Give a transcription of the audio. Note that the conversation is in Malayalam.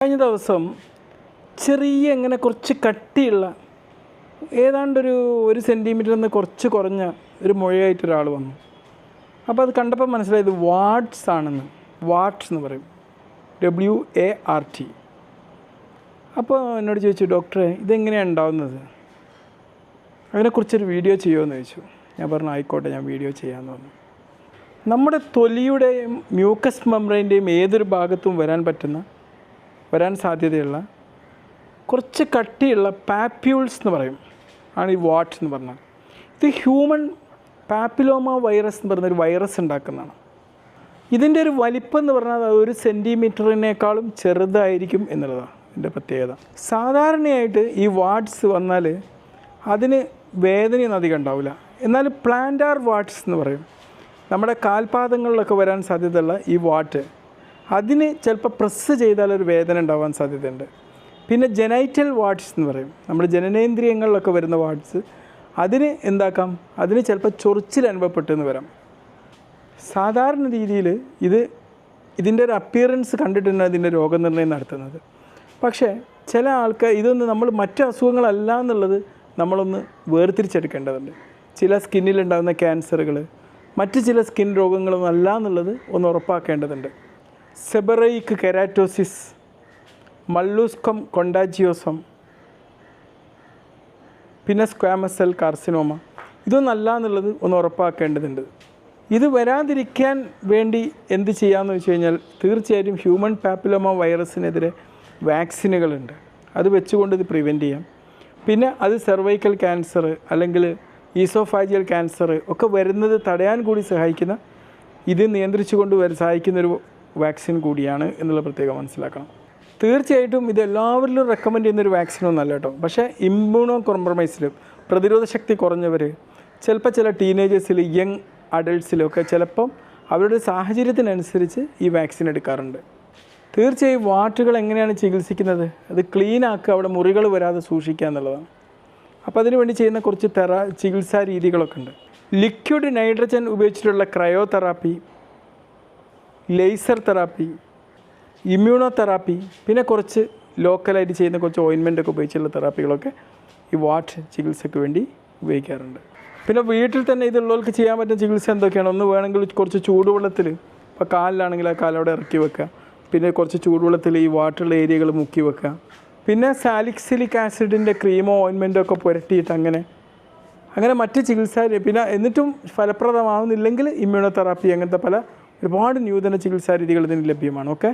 കഴിഞ്ഞ ദിവസം ചെറിയ ഇങ്ങനെ കുറച്ച് കട്ടിയുള്ള ഏതാണ്ടൊരു 1 സെൻറ്റിമീറ്ററിൽ നിന്ന് കുറച്ച് കുറഞ്ഞ ഒരു മുഴയായിട്ടൊരാൾ വന്നു. അപ്പോൾ അത് കണ്ടപ്പോൾ മനസ്സിലായത് വാട്ട്സ് ആണെന്ന്. വാട്ട്സ് എന്ന് പറയും, WART. അപ്പോൾ എന്നോട് ചോദിച്ചു, ഡോക്ടറെ ഇതെങ്ങനെയാണ് ഉണ്ടാവുന്നത്, അതിനെക്കുറിച്ചൊരു വീഡിയോ ചെയ്യുമോ എന്ന് ചോദിച്ചു. ഞാൻ പറഞ്ഞു ആയിക്കോട്ടെ, ഞാൻ വീഡിയോ ചെയ്യാമെന്ന് പറഞ്ഞു. നമ്മുടെ തൊലിയുടെയും മ്യൂക്കസ് മെംബ്രെയിൻ്റെയും ഏതൊരു ഭാഗത്തും വരാൻ സാധ്യതയുള്ള കുറച്ച് കട്ടിയുള്ള പാപ്യൂൾസ് എന്ന് പറയും ആണ് ഈ വാട്ട് എന്ന് പറഞ്ഞാൽ. ഇത് ഹ്യൂമൻ പാപ്പിലോമ വൈറസ് എന്ന് പറയുന്നൊരു വൈറസ് ഉണ്ടാക്കുന്നതാണ്. ഇതിൻ്റെ ഒരു വലിപ്പം എന്ന് പറഞ്ഞാൽ 1 സെൻറ്റിമീറ്ററിനേക്കാളും ചെറുതായിരിക്കും എന്നുള്ളതാണ് ഇതിൻ്റെ പ്രത്യേകത. സാധാരണയായിട്ട് ഈ വാട്ട്സ് വന്നാൽ അതിന് വേദനയൊന്നും അധികം ഉണ്ടാവില്ല. എന്നാൽ പ്ലാന്റാർ വാട്ട്സ് എന്ന് പറയും, നമ്മുടെ കാൽപാദങ്ങളിലൊക്കെ വരാൻ സാധ്യതയുള്ള ഈ വാട്ട്, അതിന് ചിലപ്പോൾ പ്രസ് ചെയ്താലൊരു വേദന ഉണ്ടാവാൻ സാധ്യതയുണ്ട്. പിന്നെ ജെനൈറ്റൽ വാട്ട്സ് എന്ന് പറയും, നമ്മുടെ ജനനേന്ദ്രിയങ്ങളിലൊക്കെ വരുന്ന വാട്ട്സ്, അതിന് ചിലപ്പോൾ ചൊറിച്ചിൽ അനുഭവപ്പെട്ടെന്ന് വരാം. സാധാരണ രീതിയിൽ ഇതിൻ്റെ ഒരു അപ്പിയറൻസ് കണ്ടിട്ടാണ് ഇതിൻ്റെ രോഗനിർണയം നടത്തുന്നത്. പക്ഷേ ചില ആൾക്കാർ നമ്മൾ മറ്റ് അസുഖങ്ങളല്ല എന്നുള്ളത് നമ്മളൊന്ന് വേർതിരിച്ചെടുക്കേണ്ടതുണ്ട്. ചില സ്കിന്നിലുണ്ടാകുന്ന ക്യാൻസറുകൾ മറ്റ് ചില സ്കിൻ രോഗങ്ങളൊന്നും അല്ല എന്നുള്ളത് ഒന്ന് ഉറപ്പാക്കേണ്ടതുണ്ട്. സെബറൈക്ക് കെരാറ്റോസിസ്, മല്ലൂസ്കം കൊണ്ടാജിയോസം, പിന്നെ സ്ക്വാമസ് സെൽ കാർസിനോമ, ഇതൊന്നല്ല എന്നുള്ളത് ഒന്ന് ഉറപ്പാക്കേണ്ടതുണ്ട്. ഇത് വരാതിരിക്കാൻ വേണ്ടി എന്ത് ചെയ്യാമെന്ന് വെച്ച് കഴിഞ്ഞാൽ, തീർച്ചയായിട്ടും ഹ്യൂമൻ പാപ്പിലോമ വൈറസിനെതിരെ വാക്സിനുകളുണ്ട്, അത് വെച്ചുകൊണ്ട് ഇത് പ്രിവെൻറ്റ് ചെയ്യാം. പിന്നെ അത് സെർവൈക്കൽ ക്യാൻസർ അല്ലെങ്കിൽ ഈസോഫാജിയൽ ക്യാൻസർ ഒക്കെ വരുന്നത് തടയാൻ കൂടി സഹായിക്കുന്ന, ഇത് നിയന്ത്രിച്ചുകൊണ്ട് സഹായിക്കുന്നൊരു വാക്സിൻ കൂടിയാണ് എന്നുള്ള പ്രത്യേകം മനസ്സിലാക്കണം. തീർച്ചയായിട്ടും ഇത് എല്ലാവരിലും റെക്കമെൻഡ് ചെയ്യുന്നൊരു വാക്സിനൊന്നല്ല കേട്ടോ. പക്ഷേ ഇമ്മ്യൂണോ കോംപ്രമൈസിൽ, പ്രതിരോധ ശക്തി കുറഞ്ഞവർ, ചിലപ്പോൾ ചില ടീനേജേഴ്സിൽ, യങ് അഡൾട്ട്സിലൊക്കെ ചിലപ്പം അവരുടെ സാഹചര്യത്തിനനുസരിച്ച് ഈ വാക്സിൻ എടുക്കാറുണ്ട്. തീർച്ചയായും വാട്ടുകൾ എങ്ങനെയാണ് ചികിത്സിക്കുന്നത്, അത് ക്ലീൻ ആക്കുക, അവിടെ മുറികൾ വരാതെ സൂക്ഷിക്കുക എന്നുള്ളതാണ്. അപ്പോൾ അതിനുവേണ്ടി ചെയ്യുന്ന കുറച്ച് ചികിത്സാ രീതികളൊക്കെ ഉണ്ട്. ലിക്വിഡ് നൈട്രജൻ ഉപയോഗിച്ചിട്ടുള്ള cryotherapy, laser therapy, immuno therapy, പിന്നെ കുറച്ച് ലോക്കലായിട്ട് ചെയ്യുന്ന കുറച്ച് ഓയിൻമെൻറ്റൊക്കെ ഉപയോഗിച്ചുള്ള തെറാപ്പികളൊക്കെ ഈ വാട്ട് ചികിത്സയ്ക്ക് വേണ്ടി ഉപയോഗിക്കാറുണ്ട്. പിന്നെ വീട്ടിൽ തന്നെ ഇതുള്ളവർക്ക് ചെയ്യാൻ പറ്റുന്ന ചികിത്സ എന്തൊക്കെയാണ്? ഒന്ന് വേണമെങ്കിൽ കുറച്ച് ചൂടുവെള്ളത്തിൽ, ഇപ്പോൾ കാലിലാണെങ്കിൽ ആ കാലവിടെ ഇറക്കി വെക്കുക, പിന്നെ കുറച്ച് ചൂടുവെള്ളത്തിൽ ഈ വാട്ടറുള്ള ഏരിയകൾ മുക്കി വെക്കുക, പിന്നെ സാലിക്സിലിക് ആസിഡിൻ്റെ ക്രീമോ ഓയിൻമെൻറ്റോ ഒക്കെ പുരട്ടിയിട്ട് അങ്ങനെ മറ്റ് ചികിത്സാ, പിന്നെ എന്നിട്ടും ഫലപ്രദമാവുന്നില്ലെങ്കിൽ ഇമ്മ്യൂണോ തെറാപ്പി, അങ്ങനത്തെ ഒരുപാട് നൂതന ചികിത്സാ രീതികൾ ഇതിന് ലഭ്യമാണ്. ഓക്കെ.